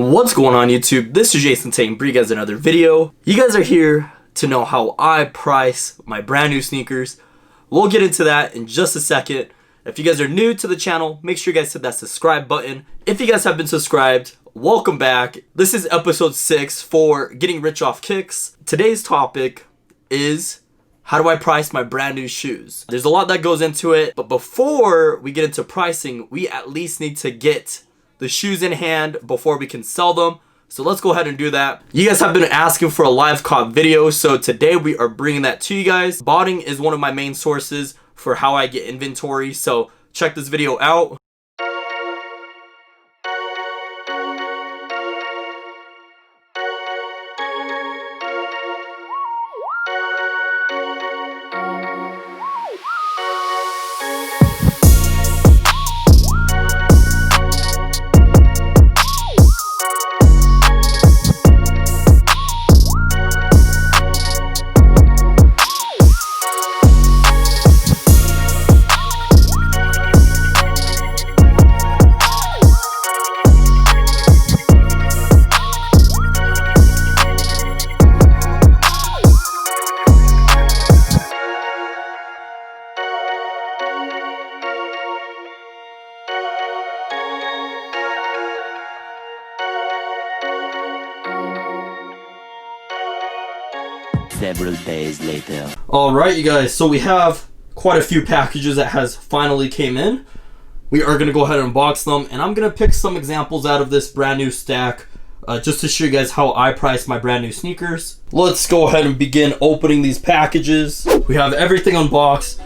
What's going on YouTube? This is Jason Tang bringing you guys another video. You guys are here to know how I price my brand new sneakers. We'll get into that in just a second. If you guys are new to the channel, make sure you guys hit that subscribe button. If you guys have been subscribed, welcome back. This is episode 6 for Getting Rich Off Kicks. Today's topic is how do I price my brand new shoes? There's a lot that goes into it, but before we get into pricing, we at least need to get the shoes in hand before we can sell them. So let's go ahead and do that. You guys have been asking for a live cop video, so today we are bringing that to you guys. Botting is one of my main sources for how I get inventory, so check this video out. Several days later. Alright you guys, so we have quite a few packages that has finally came in. We are going to go ahead and unbox them, and I'm going to pick some examples out of this brand new stack just to show you guys how I price my brand new sneakers. Let's go ahead and begin opening these packages. We have everything unboxed.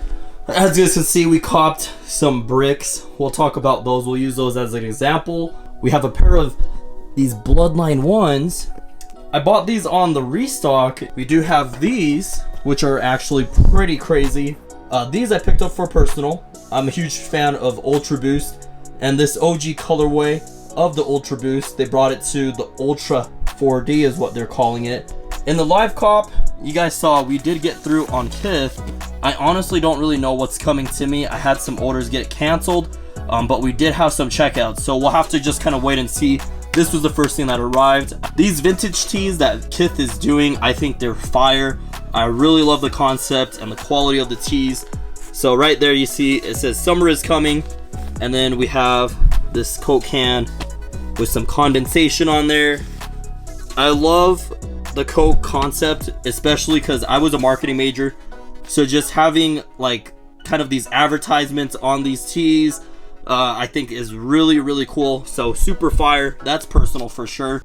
As you guys can see, we copped some bricks. We'll talk about those. We'll use those as an example. We have a pair of these Bloodline 1s. I bought these on the restock. We do have these, which are actually pretty crazy. These I picked up for personal. I'm a huge fan of Ultra Boost, and this OG colorway of the Ultra Boost, they brought it to the Ultra 4D is what they're calling it. In the live cop, you guys saw we did get through on Kith. I honestly don't really know what's coming to me. I had some orders get canceled, but we did have some checkouts, so we'll have to just kind of wait and see. This was the first thing that arrived. These vintage tees that Kith is doing, I think they're fire. I really love the concept and the quality of the tees. So right there you see it says summer is coming, and then we have this Coke can with some condensation on there. I love the Coke concept, especially because I was a marketing major, so just having like kind of these advertisements on these tees I think is really cool. So super fire. That's personal for sure.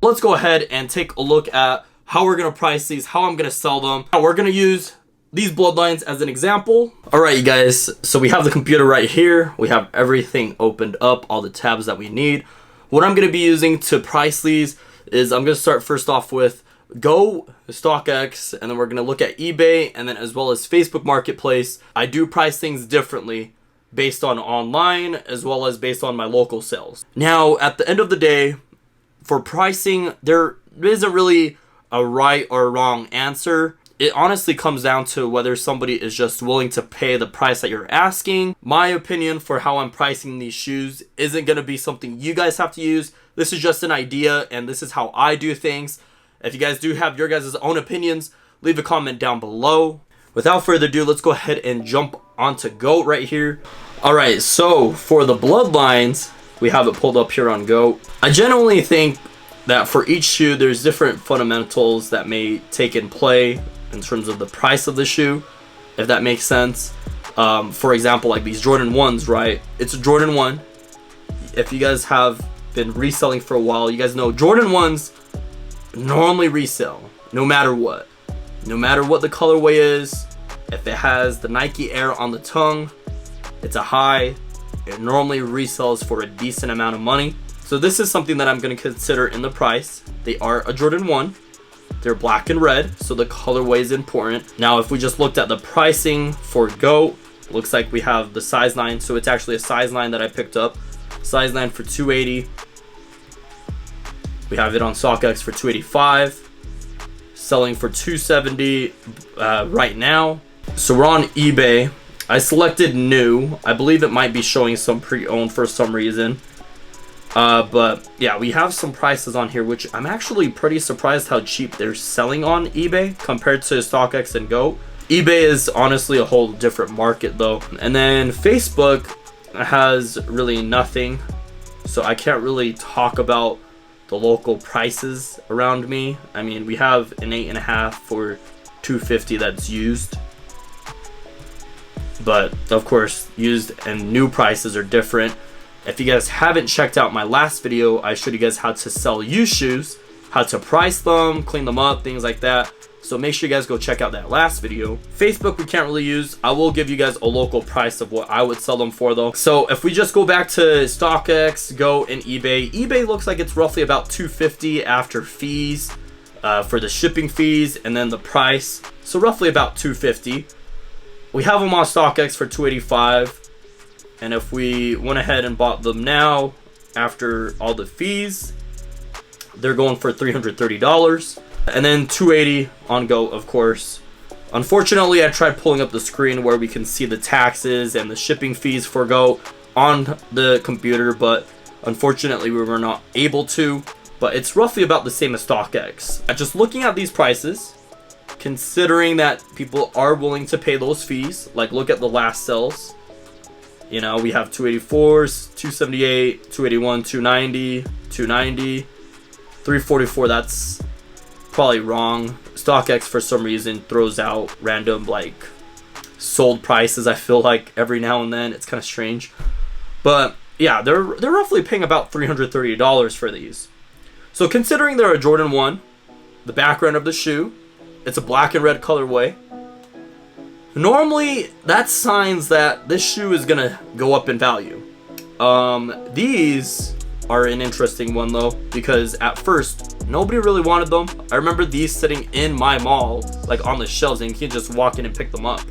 Let's go ahead and take a look at how we're going to price these, how I'm going to sell them. Now we're going to use these Bloodlines as an example. Alright you guys, so we have the computer right here. We have everything opened up, all the tabs that we need. What I'm going to be using to price these is I'm going to start first off with Go, StockX, and then we're going to look at eBay, and then as well as Facebook Marketplace. I do price things differently based on online as well as based on my local sales. Now at the end of the day, for pricing, there isn't really a right or wrong answer. It honestly comes down to whether somebody is just willing to pay the price that you're asking. My opinion for how I'm pricing these shoes isn't going to be something you guys have to use. This is just an idea, and this is how I do things. If you guys do have your guys' own opinions, leave a comment down below. Without further ado, let's go ahead and jump onto Goat right here. Alright, so for the Bloodlines, we have it pulled up here on Goat. I genuinely think that for each shoe, there's different fundamentals that may take in play in terms of the price of the shoe, if that makes sense. For example, like these Jordan 1s, right? It's a Jordan 1. If you guys have been reselling for a while, you guys know Jordan 1s normally resell no matter what. No matter what the colorway is, if it has the Nike Air on the tongue, it's a high. It normally resells for a decent amount of money. So this is something that I'm going to consider in the price. They are a Jordan 1. They're black and red, so the colorway is important. Now, if we just looked at the pricing for GOAT, Looks like we have the size 9, so it's actually a size 9 that I picked up. Size 9 for $280. We have it on StockX for $285. Selling for $270 right now. So we're on eBay. I selected new. I believe it might be showing some pre-owned for some reason. But yeah, we have some prices on here, which I'm actually pretty surprised how cheap they're selling on eBay compared to StockX and Go. eBay is honestly a whole different market though. And then Facebook has really nothing, so I can't really talk about the local prices around me. I mean, we have an 8.5 for $250 that's used, but of course used and new prices are different. If you guys haven't checked out my last video, I showed you guys how to sell used shoes, how to price them, clean them up, things like that. So make sure you guys go check out that last video. Facebook we can't really use. I will give you guys a local price of what I would sell them for though. So if we just go back to StockX, Go, and eBay, eBay looks like it's roughly about $250 after fees, for the shipping fees and then the price. So roughly about $250. We have them on StockX for $285. And if we went ahead and bought them now, after all the fees, they're going for $330. And then $280 on Go, of course. Unfortunately, I tried pulling up the screen where we can see the taxes and the shipping fees for Go on the computer, but unfortunately we were not able to. But it's roughly about the same as StockX. Just looking at these prices, considering that people are willing to pay those fees, like look at the last sales. You know, we have 284s, 278, 281, 290, 290, 344. That's probably wrong. StockX for some reason throws out random like sold prices. I feel like every now and then it's kind of strange, but yeah, they're roughly paying about $330 for these. So considering they're a Jordan 1, the background of the shoe, it's a black and red colorway. Normally, that signs that this shoe is gonna go up in value. These are an interesting one though, because at first nobody really wanted them. I remember these sitting in my mall, like on the shelves, and you can just walk in and pick them up.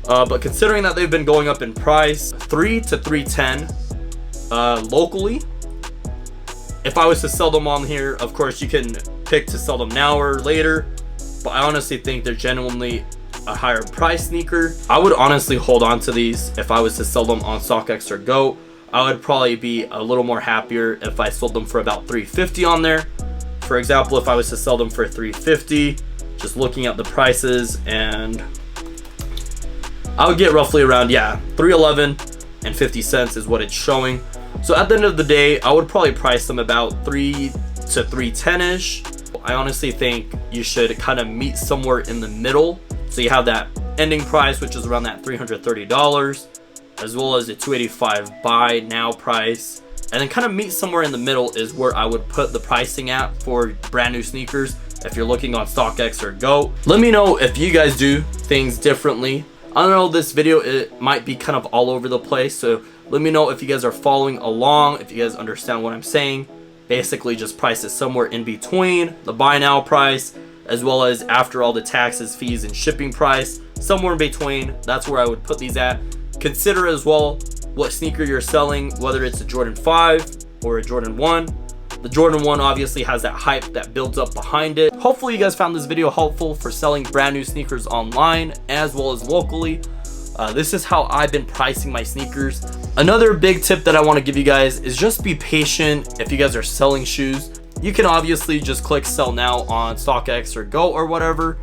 But considering that they've been going up in price, $3 to $310 locally. If I was to sell them on here, of course you can pick to sell them now or later, but I honestly think they're genuinely a higher price sneaker. I would honestly hold on to these if I was to sell them on StockX or Go. I would probably be a little more happier if I sold them for about $350 on there. For example, if I was to sell them for $350, just looking at the prices, and I would get roughly around, yeah, $311 and 50 cents is what it's showing. So at the end of the day, I would probably price them about $3 to $310-ish. I honestly think you should kind of meet somewhere in the middle. So you have that ending price, which is around that $330, as well as a $285 buy now price. And then kind of meet somewhere in the middle is where I would put the pricing at for brand new sneakers if you're looking on StockX or Go. Let me know if you guys do things differently. I don't know, this video, it might be kind of all over the place, so let me know if you guys are following along, if you guys understand what I'm saying. Basically just price it somewhere in between the buy now price, as well as after all the taxes, fees, and shipping price, somewhere in between. That's where I would put these at. Consider as well what sneaker you're selling, whether it's a Jordan 5 or a Jordan 1. The Jordan 1 obviously has that hype that builds up behind it. Hopefully you guys found this video helpful for selling brand new sneakers online as well as locally. This is how I've been pricing my sneakers. Another big tip that I want to give you guys is just be patient if you guys are selling shoes. You can obviously just click sell now on StockX or Go or whatever,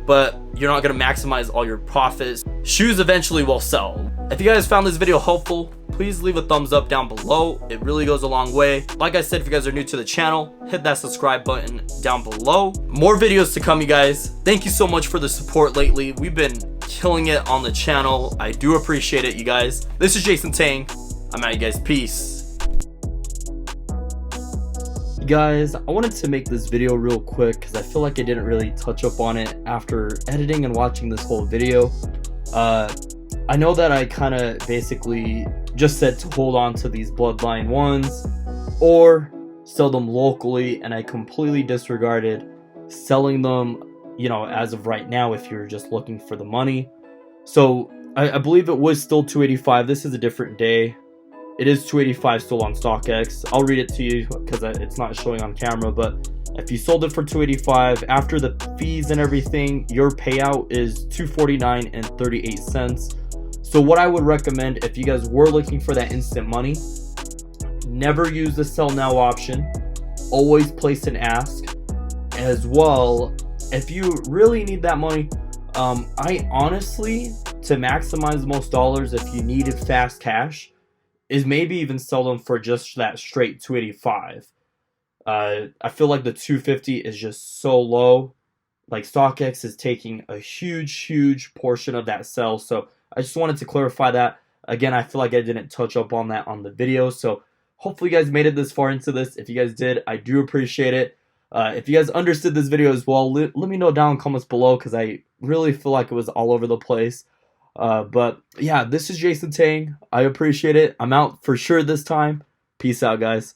but you're not going to maximize all your profits. Shoes eventually will sell. If you guys found this video helpful, please leave a thumbs up down below. It really goes a long way. Like I said, if you guys are new to the channel, hit that subscribe button down below. More videos to come, you guys. Thank you so much for the support lately. We've been killing it on the channel. I do appreciate it, you guys. This is Jason Tang. I'm out, you guys. Peace. Guys, I wanted to make this video real quick because I feel like I didn't really touch up on it after editing and watching this whole video. I know that I kind of basically just said to hold on to these Bloodline ones or sell them locally, and I completely disregarded selling them, you know, as of right now if you're just looking for the money. So I believe it was still 285. This is a different day. It is 285 still on StockX. I'll read it to you because it's not showing on camera, but if you sold it for 285 after the fees and everything, your payout is 249 and 38 cents. So what I would recommend if you guys were looking for that instant money, never use the sell now option. Always place an ask. As well, if you really need that money, I honestly, to maximize the most dollars, if you needed fast cash, is maybe even sell them for just that straight 285. I feel like the 250 is just so low. Like StockX is taking a huge portion of that sell. So I just wanted to clarify that. Again, I feel like I didn't touch up on that on the video. So hopefully you guys made it this far into this. If you guys did, I do appreciate it. If you guys understood this video as well, let me know down in the comments below because I really feel like it was all over the place. But yeah, this is Jason Tang. I appreciate it. I'm out for sure this time. Peace out, guys.